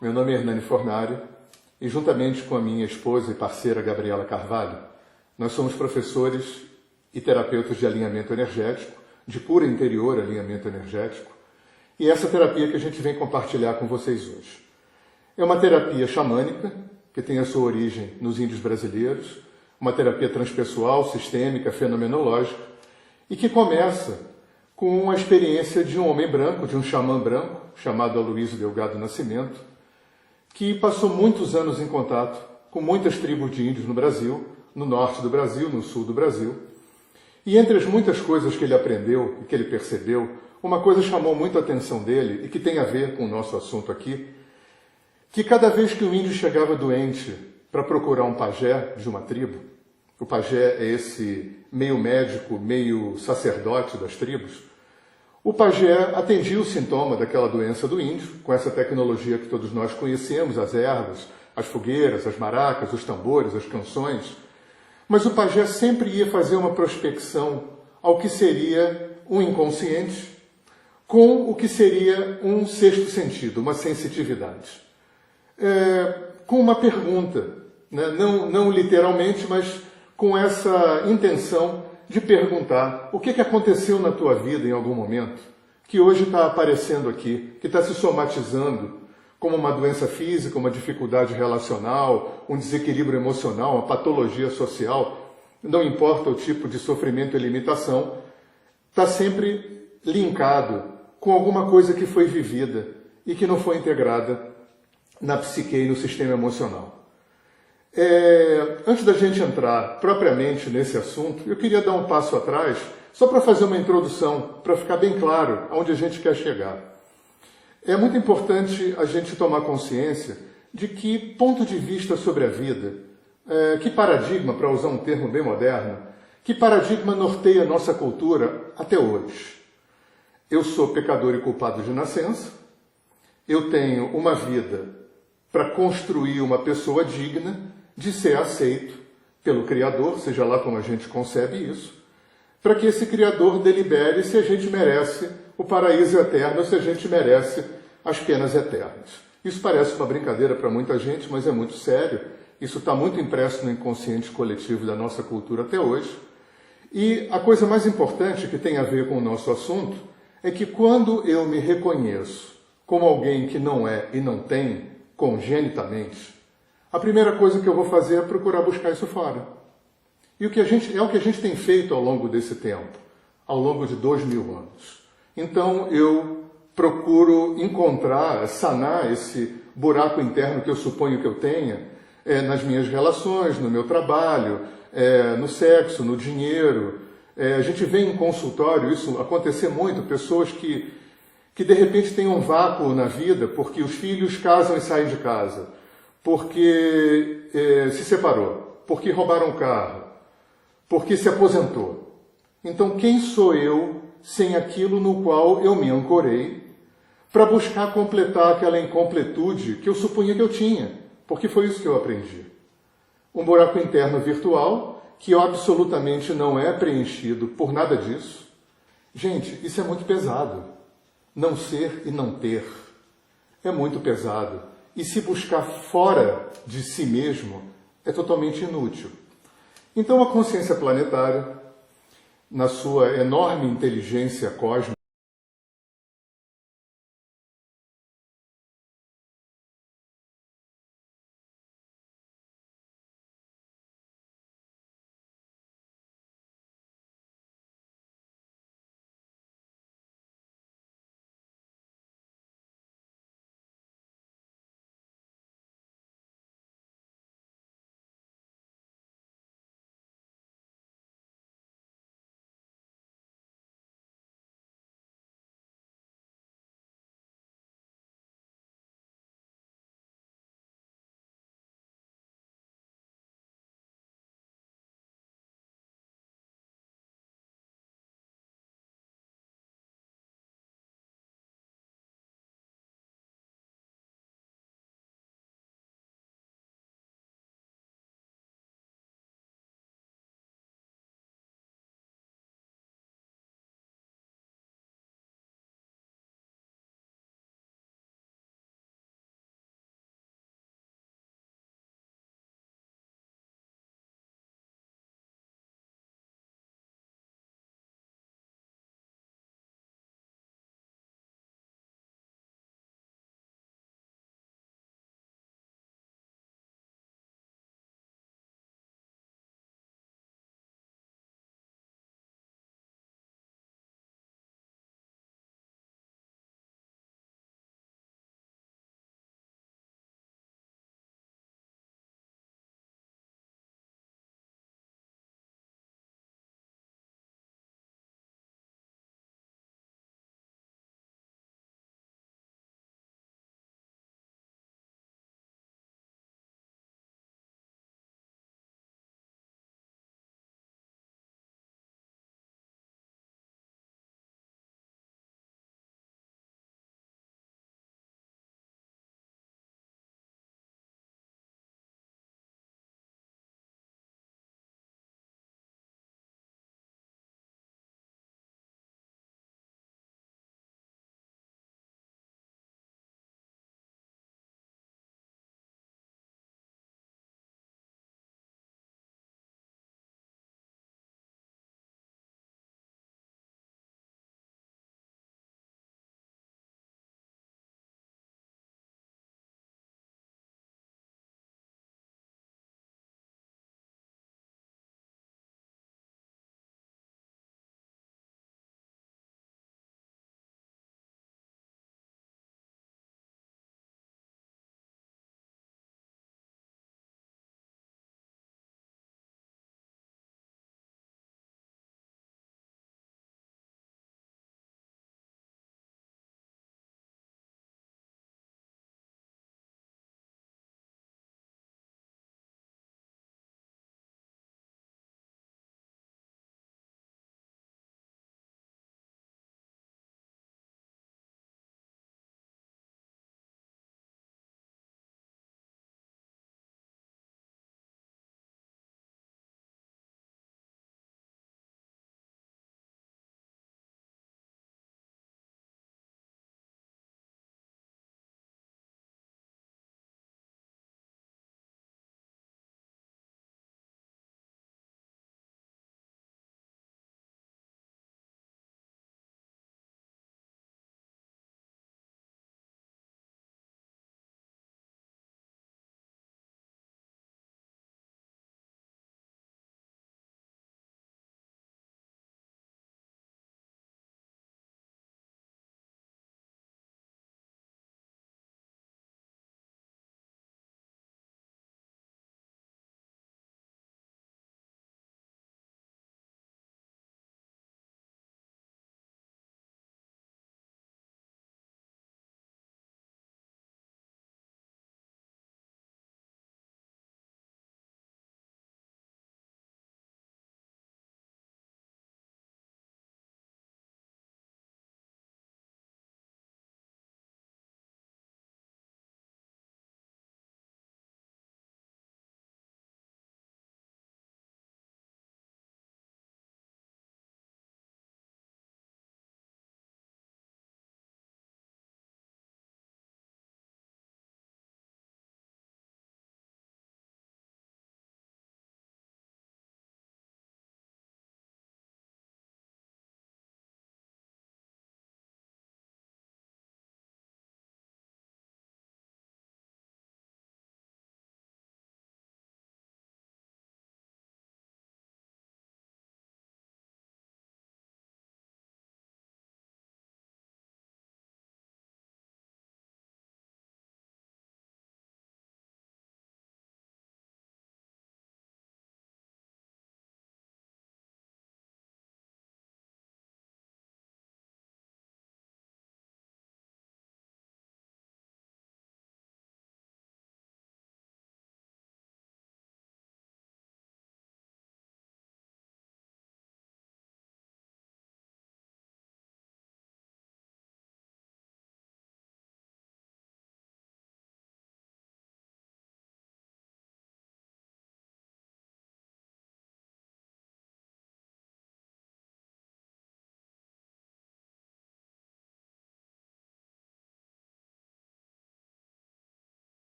Meu nome é Hernani Fornari e, juntamente com a minha esposa e parceira Gabriela Carvalho, nós somos professores e terapeutas de alinhamento energético, de cura interior alinhamento energético, e essa terapia que a gente vem compartilhar com vocês hoje. É uma terapia xamânica, que tem a sua origem nos índios brasileiros, uma terapia transpessoal, sistêmica, fenomenológica, e que começa com a experiência de um homem branco, de um xamã branco, chamado Aloysio Delgado Nascimento, que passou muitos anos em contato com muitas tribos de índios no Brasil, no norte do Brasil, no sul do Brasil. E entre as muitas coisas que ele aprendeu e que ele percebeu, uma coisa chamou muito a atenção dele e que tem a ver com o nosso assunto aqui, que cada vez que o índio chegava doente para procurar um pajé de uma tribo, o pajé é esse meio médico, meio sacerdote das tribos, o pajé atendia o sintoma daquela doença do índio, com essa tecnologia que todos nós conhecemos, as ervas, as fogueiras, as maracas, os tambores, as canções, mas o pajé sempre ia fazer uma prospecção ao que seria um inconsciente com o que seria um sexto sentido, uma sensitividade. Com uma pergunta, né? Não literalmente, mas com essa intenção de perguntar o que aconteceu na tua vida em algum momento, que hoje está aparecendo aqui, que está se somatizando como uma doença física, uma dificuldade relacional, um desequilíbrio emocional, uma patologia social, não importa o tipo de sofrimento e limitação, está sempre linkado com alguma coisa que foi vivida e que não foi integrada na psique e no sistema emocional. Antes da gente entrar propriamente nesse assunto, eu queria dar um passo atrás, só para fazer uma introdução, para ficar bem claro aonde a gente quer chegar. É muito importante a gente tomar consciência de que ponto de vista sobre a vida, que paradigma, para usar um termo bem moderno, que paradigma norteia a nossa cultura até hoje. Eu sou pecador e culpado de nascença, eu tenho uma vida para construir uma pessoa digna de ser aceito pelo Criador, seja lá como a gente concebe isso, para que esse Criador delibere se a gente merece o paraíso eterno ou se a gente merece as penas eternas. Isso parece uma brincadeira para muita gente, mas é muito sério. Isso está muito impresso no inconsciente coletivo da nossa cultura até hoje. E a coisa mais importante que tem a ver com o nosso assunto é que quando eu me reconheço como alguém que não é e não tem congenitamente, a primeira coisa que eu vou fazer é procurar buscar isso fora. E o que a gente tem feito ao longo desse tempo, ao longo de 2000 anos. Então eu procuro encontrar, sanar esse buraco interno que eu suponho que eu tenha nas minhas relações, no meu trabalho, no sexo, no dinheiro. A gente vê em consultório isso acontecer muito, pessoas que de repente têm um vácuo na vida porque os filhos casam e saem de casa, porque se separou, porque roubaram o carro, porque se aposentou. Então quem sou eu sem aquilo no qual eu me ancorei para buscar completar aquela incompletude que eu supunha que eu tinha, porque foi isso que eu aprendi. Um buraco interno virtual que absolutamente não é preenchido por nada disso. Gente, isso é muito pesado. Não ser e não ter é muito pesado. E se buscar fora de si mesmo é totalmente inútil. Então a consciência planetária, na sua enorme inteligência cósmica,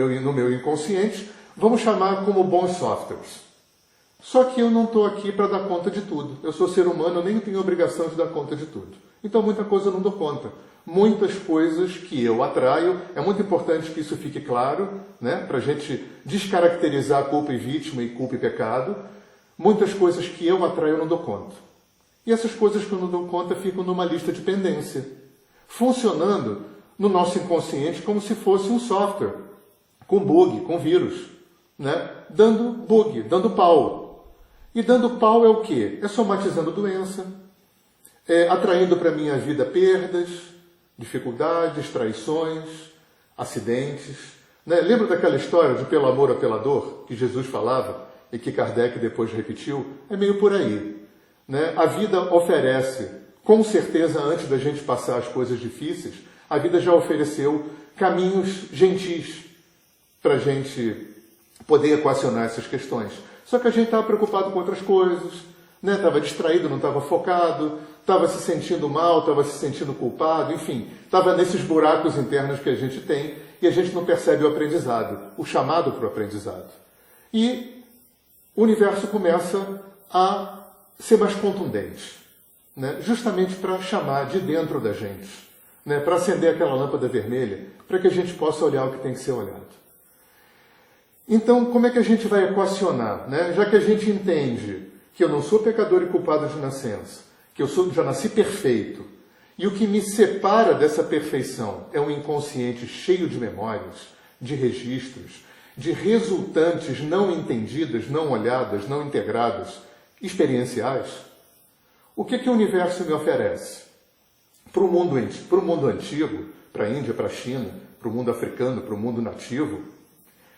no meu inconsciente, vamos chamar como bons softwares. Só que eu não estou aqui para dar conta de tudo. Eu sou ser humano, eu nem tenho obrigação de dar conta de tudo. Então muita coisa eu não dou conta. Muitas coisas que eu atraio, é muito importante que isso fique claro, né? Para a gente descaracterizar culpa e vítima e culpa e pecado. Muitas coisas que eu atraio eu não dou conta. E essas coisas que eu não dou conta ficam numa lista de pendência, funcionando no nosso inconsciente como se fosse um software, com bug, com vírus, né? Dando bug, dando pau. E dando pau é o quê? É somatizando doença, atraindo para a minha vida perdas, dificuldades, traições, acidentes. Né? Lembra daquela história de pelo amor a pela dor, que Jesus falava e que Kardec depois repetiu? É meio por aí. Né? A vida oferece, com certeza, antes da gente passar as coisas difíceis, a vida já ofereceu caminhos gentis para a gente poder equacionar essas questões. Só que a gente estava preocupado com outras coisas, né? Estava distraído, não estava focado, estava se sentindo mal, estava se sentindo culpado, enfim, estava nesses buracos internos que a gente tem e a gente não percebe o aprendizado, o chamado para o aprendizado. E o universo começa a ser mais contundente, né? Justamente para chamar de dentro da gente, né? Para acender aquela lâmpada vermelha, para que a gente possa olhar o que tem que ser olhado. Então, como é que a gente vai equacionar? Né? Já que a gente entende que eu não sou pecador e culpado de nascença, que eu já nasci perfeito, e o que me separa dessa perfeição é um inconsciente cheio de memórias, de registros, de resultantes não entendidas, não olhadas, não integradas, experienciais, o que o universo me oferece? Para o mundo antigo, para a Índia, para a China, para o mundo africano, para o mundo nativo,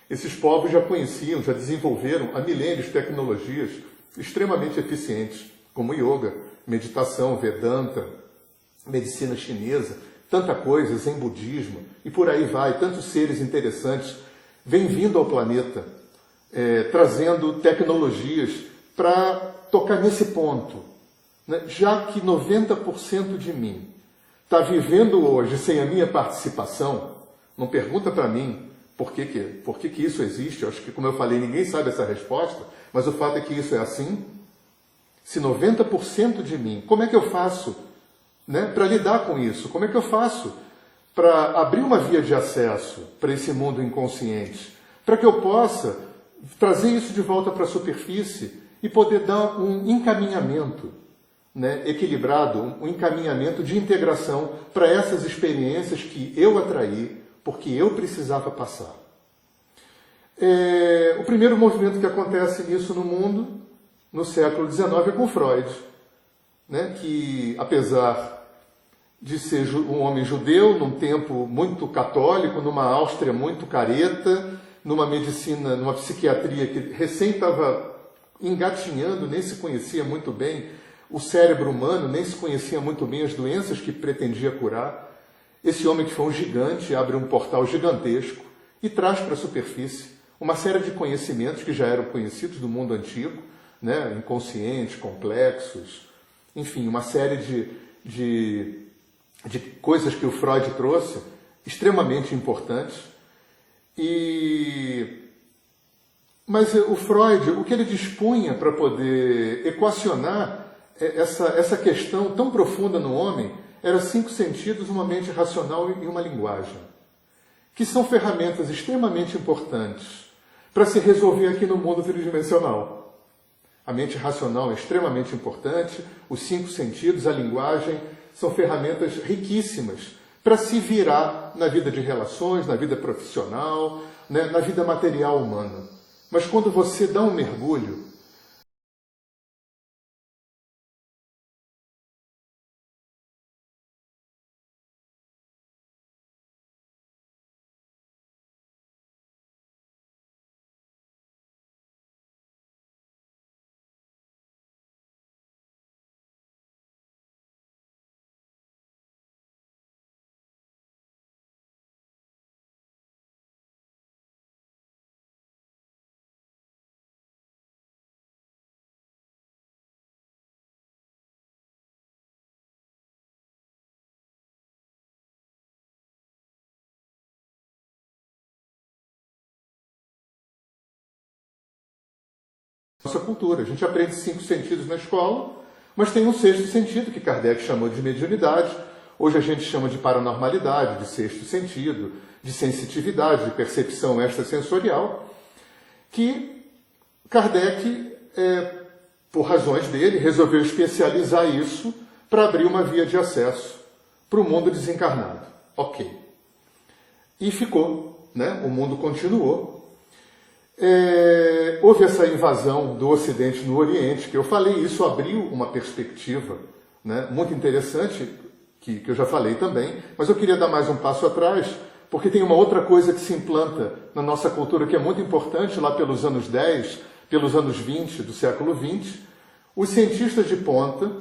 esses povos já conheciam, já desenvolveram há milênios tecnologias extremamente eficientes, como yoga, meditação, Vedanta, medicina chinesa, tanta coisa, Zen budismo, e por aí vai, tantos seres interessantes vêm vindo ao planeta, trazendo tecnologias para tocar nesse ponto. Né? Já que 90% de mim está vivendo hoje sem a minha participação, não pergunta para mim por que isso existe. Eu acho que, como eu falei, ninguém sabe essa resposta, mas o fato é que isso é assim. Se 90% de mim, como é que eu faço, né, para lidar com isso? Como é que eu faço para abrir uma via de acesso para esse mundo inconsciente? Para que eu possa trazer isso de volta para a superfície e poder dar um encaminhamento, né, equilibrado, um encaminhamento de integração para essas experiências que eu atraí, porque eu precisava passar. O primeiro movimento que acontece nisso no mundo, no século XIX, é com Freud, né, que, apesar de ser um homem judeu, num tempo muito católico, numa Áustria muito careta, numa medicina, numa psiquiatria que recém estava engatinhando, nem se conhecia muito bem o cérebro humano, nem se conhecia muito bem as doenças que pretendia curar. Esse homem, que foi um gigante, abre um portal gigantesco e traz para a superfície uma série de conhecimentos que já eram conhecidos do mundo antigo, né? Inconscientes, complexos, enfim, uma série de coisas que o Freud trouxe, extremamente importantes. Mas o Freud, o que ele dispunha para poder equacionar essa questão tão profunda no homem, eram 5 sentidos, uma mente racional e uma linguagem, que são ferramentas extremamente importantes para se resolver aqui no mundo tridimensional. A mente racional é extremamente importante, os 5 sentidos, a linguagem, são ferramentas riquíssimas para se virar na vida de relações, na vida profissional, né, na vida material humana. Mas quando você dá um mergulho nossa cultura. A gente aprende 5 sentidos na escola, mas tem um sexto sentido, que Kardec chamou de mediunidade. Hoje a gente chama de paranormalidade, de sexto sentido, de sensitividade, de percepção extrasensorial, que Kardec, por razões dele, resolveu especializar isso para abrir uma via de acesso para o mundo desencarnado. Ok. E ficou, né? O mundo continuou. Houve essa invasão do Ocidente no Oriente, que eu falei, isso abriu uma perspectiva, né, muito interessante, que eu já falei também, mas eu queria dar mais um passo atrás, porque tem uma outra coisa que se implanta na nossa cultura que é muito importante lá pelos anos 10, pelos anos 20 do século 20, os cientistas de ponta,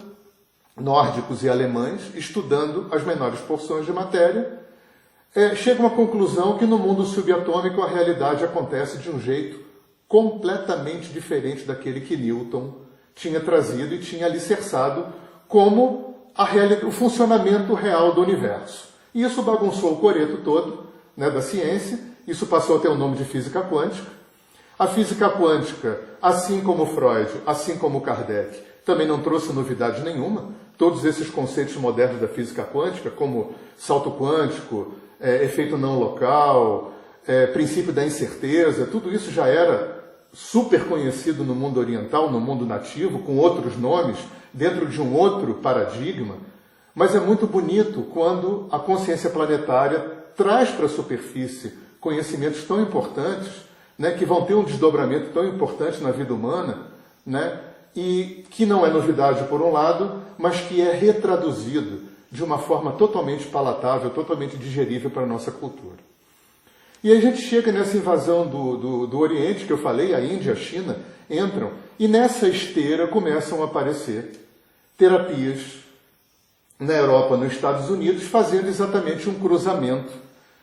nórdicos e alemães, estudando as menores porções de matéria, chegam à conclusão que no mundo subatômico a realidade acontece de um jeito completamente diferente daquele que Newton tinha trazido e tinha alicerçado como o funcionamento real do universo. E isso bagunçou o coreto todo, né, da ciência, isso passou a ter o nome de física quântica. A física quântica, assim como Freud, assim como Kardec, também não trouxe novidade nenhuma. Todos esses conceitos modernos da física quântica, como salto quântico, efeito não local, princípio da incerteza, tudo isso já era super conhecido no mundo oriental, no mundo nativo, com outros nomes, dentro de um outro paradigma. Mas é muito bonito quando a consciência planetária traz para a superfície conhecimentos tão importantes, né, que vão ter um desdobramento tão importante na vida humana, né, e que não é novidade por um lado, mas que é retraduzido de uma forma totalmente palatável, totalmente digerível para a nossa cultura. E aí a gente chega nessa invasão do Oriente, que eu falei, a Índia, a China, entram, e nessa esteira começam a aparecer terapias na Europa, nos Estados Unidos, fazendo exatamente um cruzamento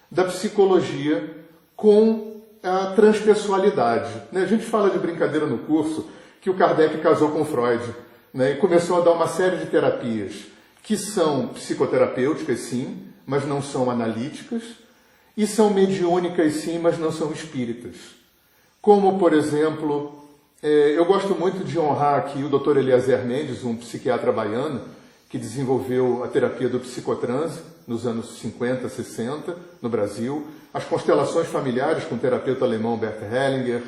da psicologia com a transpessoalidade. A gente fala de brincadeira no curso que o Kardec casou com Freud, né, e começou a dar uma série de terapias que são psicoterapêuticas, sim, mas não são analíticas, e são mediúnicas, sim, mas não são espíritas. Como, por exemplo, eu gosto muito de honrar aqui o Dr. Eliezer Mendes, um psiquiatra baiano, que desenvolveu a terapia do psicotranse nos anos 50, 60, no Brasil, as constelações familiares com o terapeuta alemão Bert Hellinger,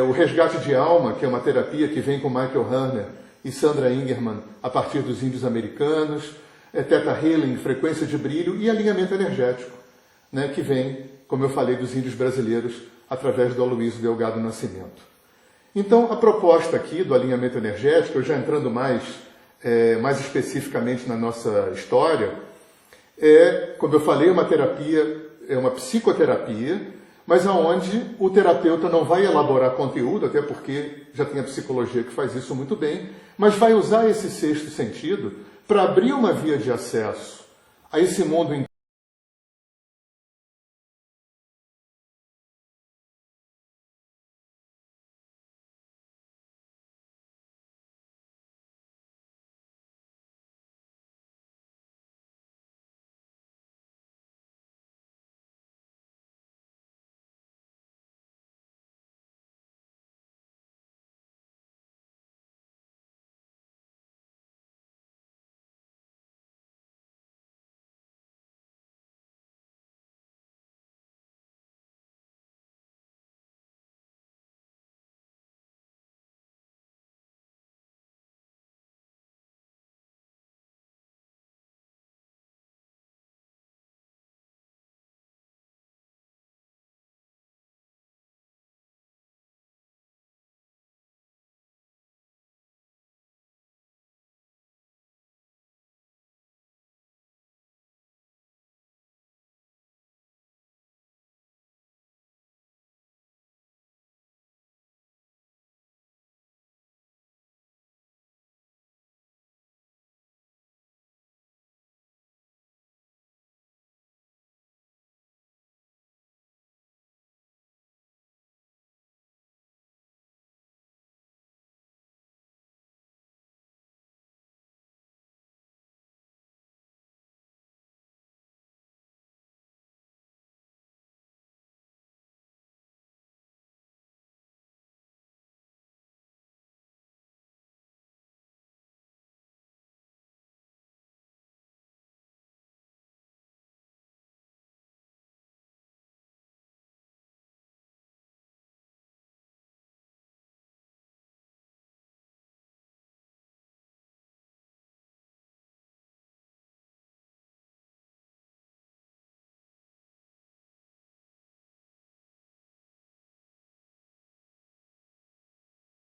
o resgate de alma, que é uma terapia que vem com Michael Harner e Sandra Ingerman a partir dos índios americanos, Theta Healing, frequência de brilho e alinhamento energético, né, que vem, como eu falei, dos índios brasileiros através do Aloysio Delgado Nascimento. Então, a proposta aqui do alinhamento energético, eu já entrando mais especificamente na nossa história, como eu falei, uma terapia, é uma psicoterapia, mas aonde o terapeuta não vai elaborar conteúdo, até porque já tem a psicologia que faz isso muito bem, mas vai usar esse sexto sentido para abrir uma via de acesso a esse mundo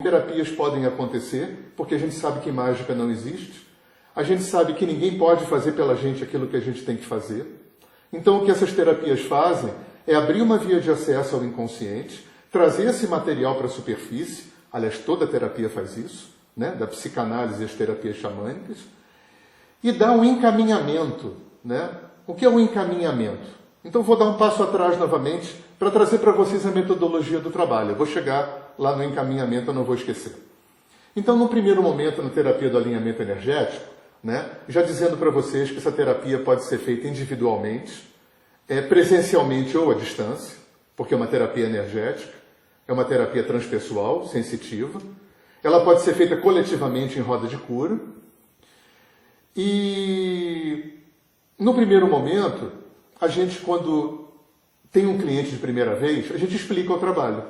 terapias podem acontecer, porque a gente sabe que mágica não existe. A gente sabe que ninguém pode fazer pela gente aquilo que a gente tem que fazer. Então, o que essas terapias fazem é abrir uma via de acesso ao inconsciente, trazer esse material para a superfície. Aliás, toda terapia faz isso, né? Da psicanálise às terapias xamânicas, e dar um encaminhamento, né? O que é um encaminhamento? Então, vou dar um passo atrás novamente para trazer para vocês a metodologia do trabalho. Eu vou chegar lá no encaminhamento, eu não vou esquecer. Então, no primeiro momento, na terapia do alinhamento energético, né, já dizendo para vocês que essa terapia pode ser feita individualmente, presencialmente ou à distância, porque é uma terapia energética, é uma terapia transpessoal, sensitiva. Ela pode ser feita coletivamente em roda de cura. E no primeiro momento, a gente, quando tem um cliente de primeira vez, a gente explica o trabalho.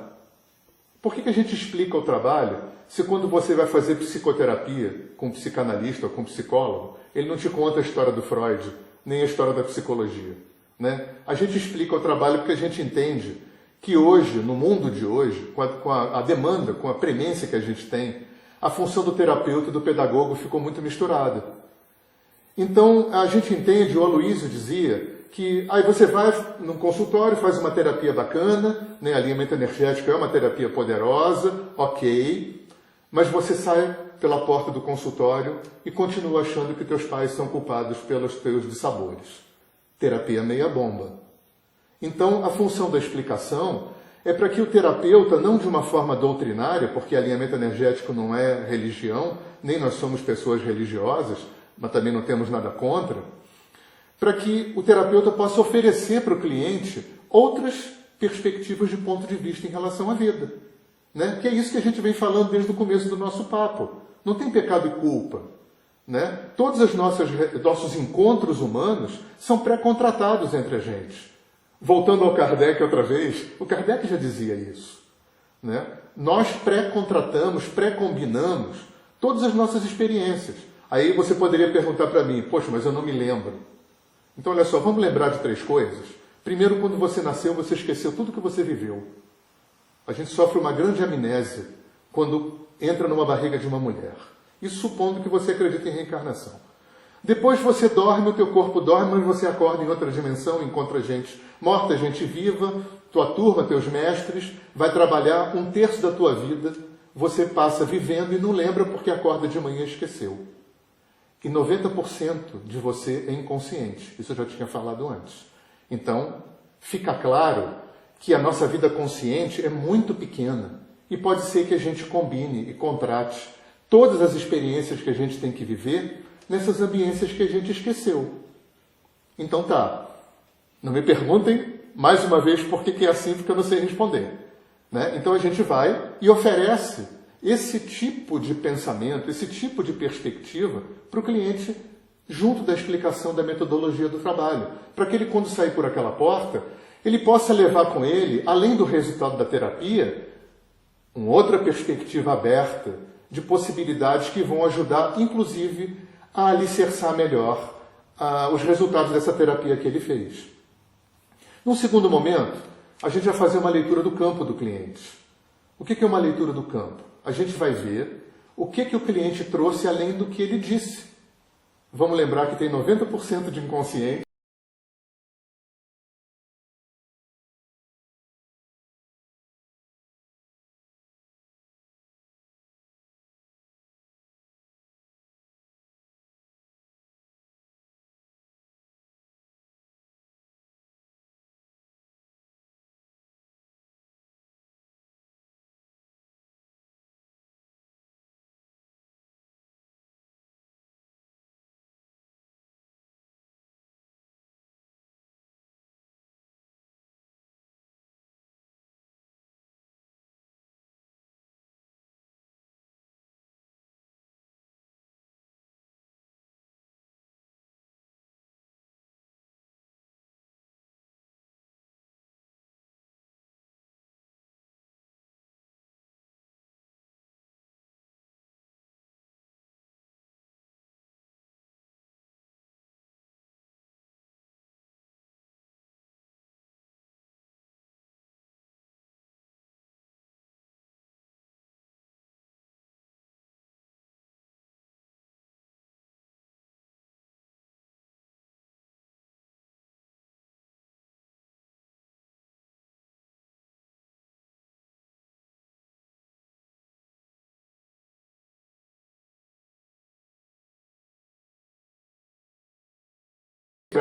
Por que a gente explica o trabalho se quando você vai fazer psicoterapia com um psicanalista ou com um psicólogo, ele não te conta a história do Freud, nem a história da psicologia, né? A gente explica o trabalho porque a gente entende que hoje, no mundo de hoje, com a demanda, com a premência que a gente tem, a função do terapeuta e do pedagogo ficou muito misturada. Então, a gente entende, o Aloysio dizia, que aí você vai num consultório, faz uma terapia bacana, né? Alinhamento energético é uma terapia poderosa, ok, mas você sai pela porta do consultório e continua achando que teus pais são culpados pelos teus dissabores. Terapia meia bomba. Então, a função da explicação é para que o terapeuta, não de uma forma doutrinária, porque alinhamento energético não é religião, nem nós somos pessoas religiosas, mas também não temos nada contra, para que o terapeuta possa oferecer para o cliente outras perspectivas de ponto de vista em relação à vida, né? Que é isso que a gente vem falando desde o começo do nosso papo. Não tem pecado e culpa, né? Todos os nossos encontros humanos são pré-contratados entre a gente. Voltando ao Kardec outra vez, o Kardec já dizia isso, né? Nós pré-contratamos, pré-combinamos todas as nossas experiências. Aí você poderia perguntar para mim, poxa, mas eu não me lembro. Então, olha só, vamos lembrar de 3 coisas. Primeiro, quando você nasceu, você esqueceu tudo que você viveu. A gente sofre uma grande amnésia quando entra numa barriga de uma mulher. Isso supondo que você acredita em reencarnação. Depois você dorme, o teu corpo dorme, mas você acorda em outra dimensão, encontra gente morta, gente viva, tua turma, teus mestres, vai trabalhar 1/3 da tua vida, você passa vivendo e não lembra porque acorda de manhã e esqueceu. E 90% de você é inconsciente. Isso eu já tinha falado antes. Então, fica claro que a nossa vida consciente é muito pequena. E pode ser que a gente combine e contrate todas as experiências que a gente tem que viver nessas ambiências que a gente esqueceu. Então tá. Não me perguntem, mais uma vez, por que é assim, porque eu não sei responder, né? Então a gente vai e oferece esse tipo de pensamento, esse tipo de perspectiva para o cliente junto da explicação da metodologia do trabalho, para que ele, quando sair por aquela porta, ele possa levar com ele, além do resultado da terapia, uma outra perspectiva aberta de possibilidades que vão ajudar, inclusive, a alicerçar melhor os resultados dessa terapia que ele fez. Num segundo momento, a gente vai fazer uma leitura do campo do cliente. O que é uma leitura do campo? A gente vai ver o que o cliente trouxe além do que ele disse. Vamos lembrar que tem 90% de inconsciente.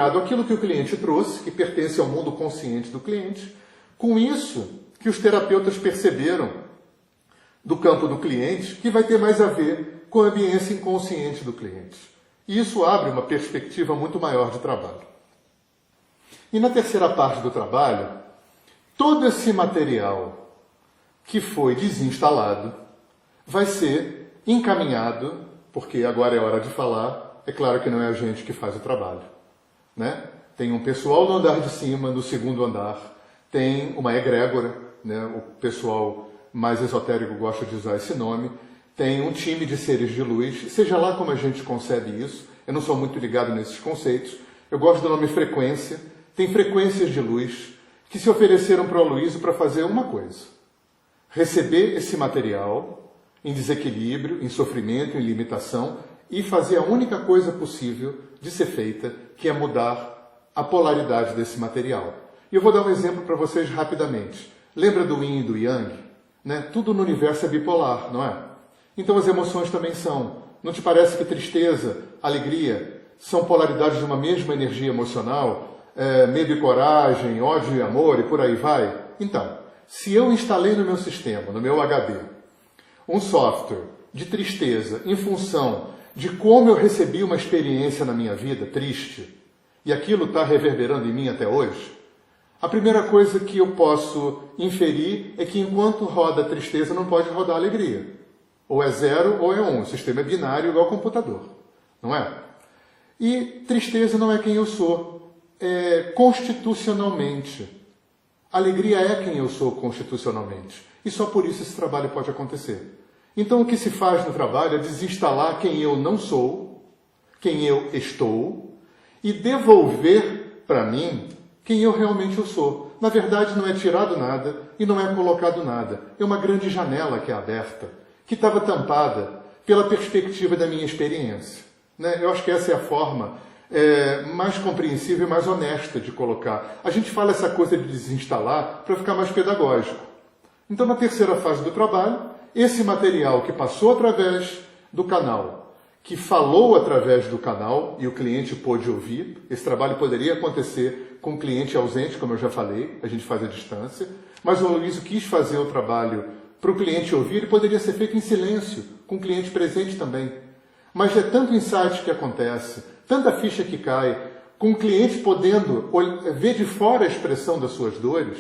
aquilo que o cliente trouxe, que pertence ao mundo consciente do cliente. Com isso, que os terapeutas perceberam do campo do cliente, que vai ter mais a ver com a ambiência inconsciente do cliente. E isso abre uma perspectiva muito maior de trabalho. E na terceira parte do trabalho, todo esse material que foi desinstalado vai ser encaminhado, porque agora é hora de falar, é claro que não é a gente que faz o trabalho, né? Tem um pessoal no andar de cima, no segundo andar, tem uma egrégora, né? O pessoal mais esotérico gosta de usar esse nome, tem um time de seres de luz, seja lá como a gente concebe isso, eu não sou muito ligado nesses conceitos, eu gosto do nome frequência, tem frequências de luz que se ofereceram para o Aloysio para fazer uma coisa: receber esse material em desequilíbrio, em sofrimento, em limitação, e fazer a única coisa possível de ser feita, que é mudar a polaridade desse material. E eu vou dar um exemplo para vocês rapidamente. Lembra do Yin e do Yang? Né? Tudo no universo é bipolar, não é? Então as emoções também são. Não te parece que tristeza, alegria, são polaridades de uma mesma energia emocional? Medo e coragem, ódio e amor e por aí vai? Então, se eu instalei no meu sistema, no meu HD, um software de tristeza em função de como eu recebi uma experiência na minha vida triste, e aquilo está reverberando em mim até hoje, a primeira coisa que eu posso inferir é que enquanto roda a tristeza não pode rodar a alegria. Ou é 0 ou é 1. O sistema é binário igual ao computador, não é? E tristeza não é quem eu sou. Constitucionalmente. Alegria é quem eu sou constitucionalmente. E só por isso esse trabalho pode acontecer. Então o que se faz no trabalho é desinstalar quem eu não sou, quem eu estou, e devolver para mim quem eu realmente sou. Na verdade não é tirado nada e não é colocado nada. É uma grande janela que é aberta, que estava tampada pela perspectiva da minha experiência. Né? Eu acho que essa é a forma mais compreensível e mais honesta de colocar. A gente fala essa coisa de desinstalar para ficar mais pedagógico. Então, na terceira fase do trabalho, esse material que passou através do canal, que falou através do canal e o cliente pôde ouvir, esse trabalho poderia acontecer com o cliente ausente, como eu já falei, a gente faz à distância, mas o Aloysio quis fazer o trabalho para o cliente ouvir e poderia ser feito em silêncio, com o cliente presente também. Mas é tanto insight que acontece, tanta ficha que cai, com o cliente podendo ver de fora a expressão das suas dores,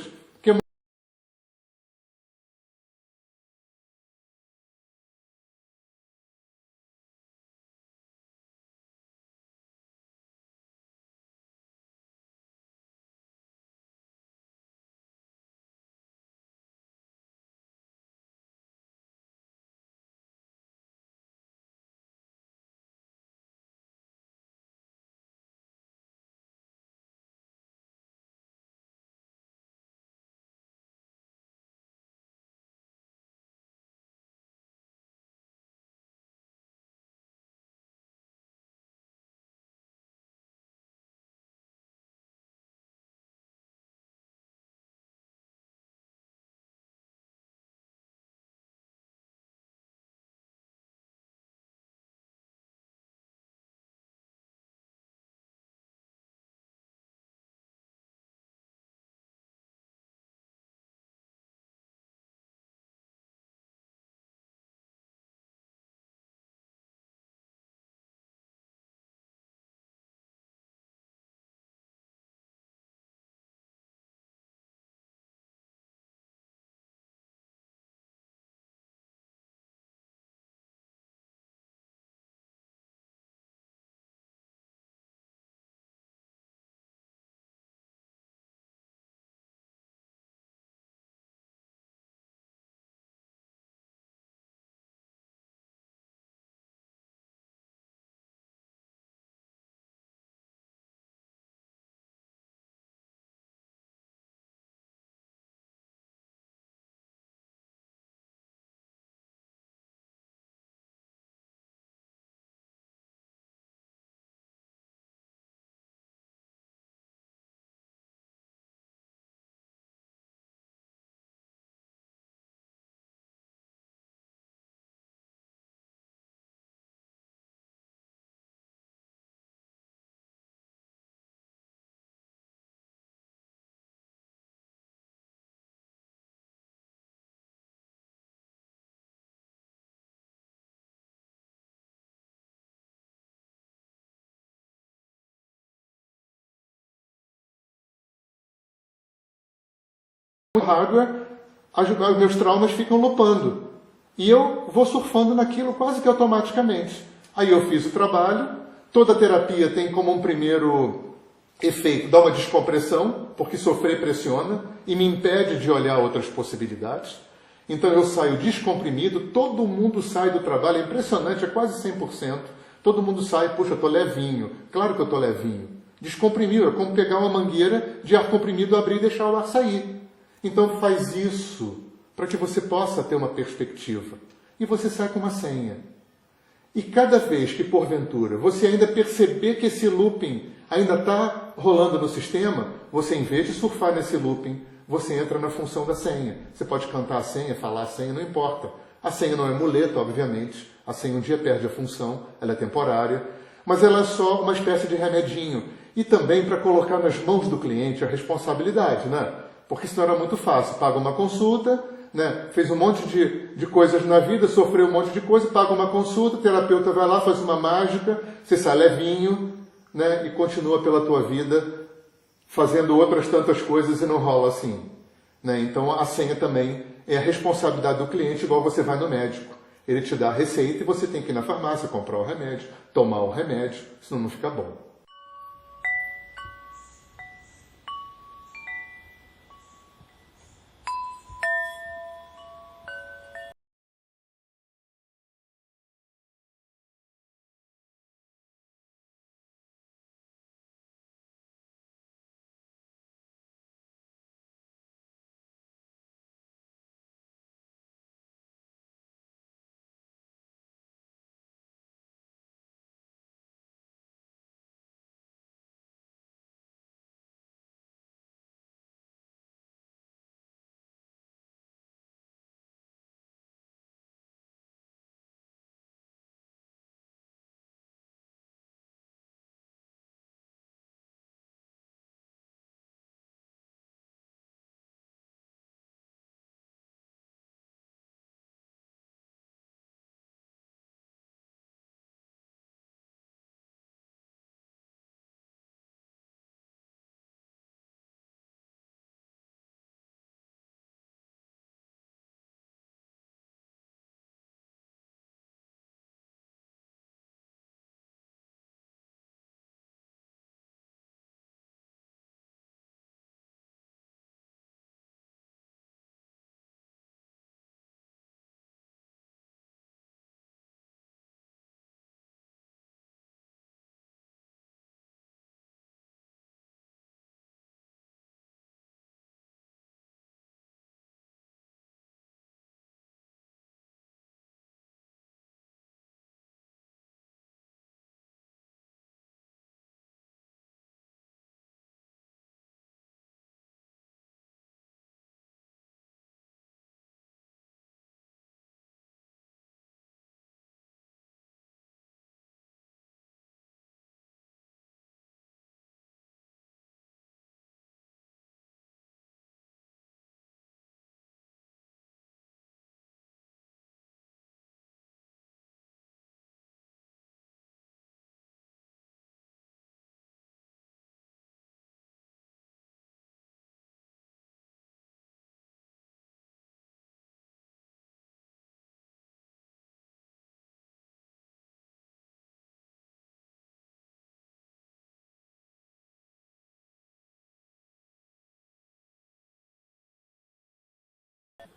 o hardware, os meus traumas ficam lupando. E eu vou surfando naquilo quase que automaticamente. Aí eu fiz o trabalho, toda terapia tem como um primeiro efeito dar uma descompressão, porque sofrer pressiona e me impede de olhar outras possibilidades. Então eu saio descomprimido, todo mundo sai do trabalho, é impressionante, é quase 100%. Todo mundo sai, puxa, eu estou levinho. Claro que eu estou levinho. Descomprimiu, é como pegar uma mangueira de ar comprimido, abrir e deixar o ar sair. Então faz isso para que você possa ter uma perspectiva. E você sai com uma senha. E cada vez que, porventura, você ainda perceber que esse looping ainda está rolando no sistema, você, em vez de surfar nesse looping, você entra na função da senha. Você pode cantar a senha, falar a senha, não importa. A senha não é muleta, obviamente. A senha um dia perde a função, ela é temporária. Mas ela é só uma espécie de remedinho. E também para colocar nas mãos do cliente a responsabilidade, né? Porque senão era muito fácil. Paga uma consulta, né? Fez um monte de coisas na vida, sofreu um monte de coisa, paga uma consulta, o terapeuta vai lá, faz uma mágica, você sai levinho, né? E continua pela tua vida fazendo outras tantas coisas e não rola assim, né? Então a senha também é a responsabilidade do cliente, igual você vai no médico. Ele te dá a receita e você tem que ir na farmácia, comprar o remédio, tomar o remédio, senão não fica bom.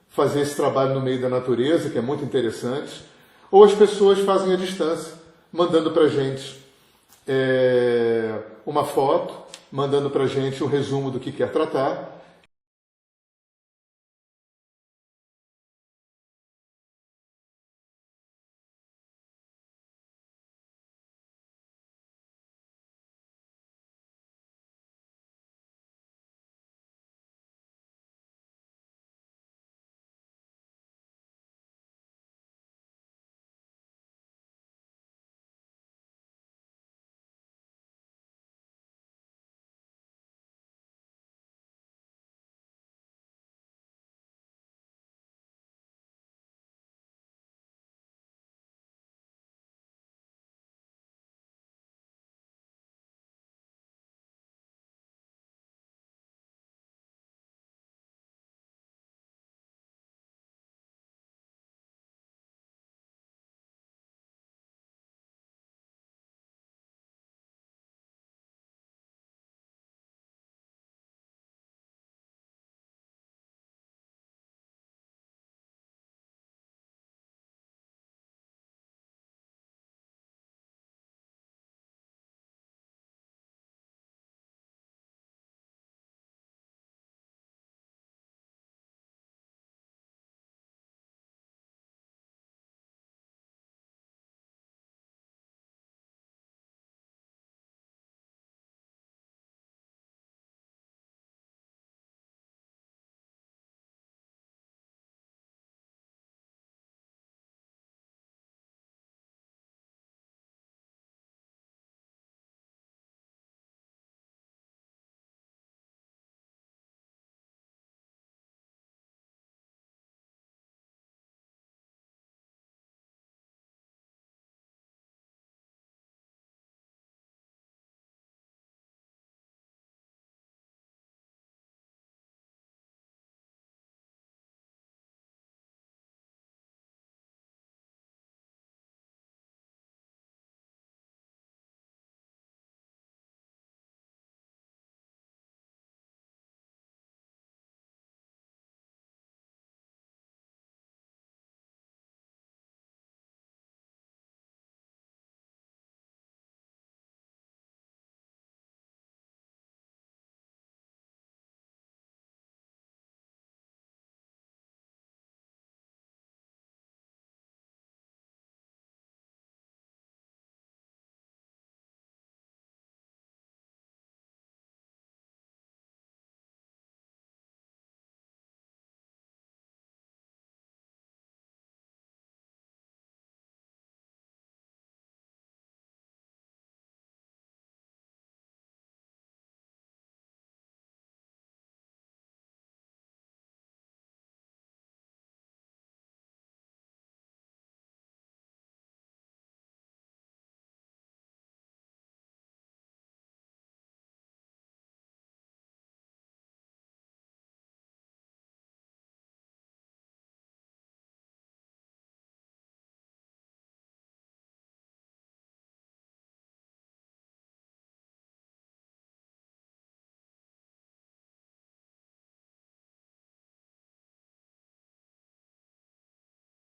Fazer esse trabalho no meio da natureza, que é muito interessante, ou as pessoas fazem à distância, mandando para a gente uma foto, mandando para a gente um resumo do que quer tratar,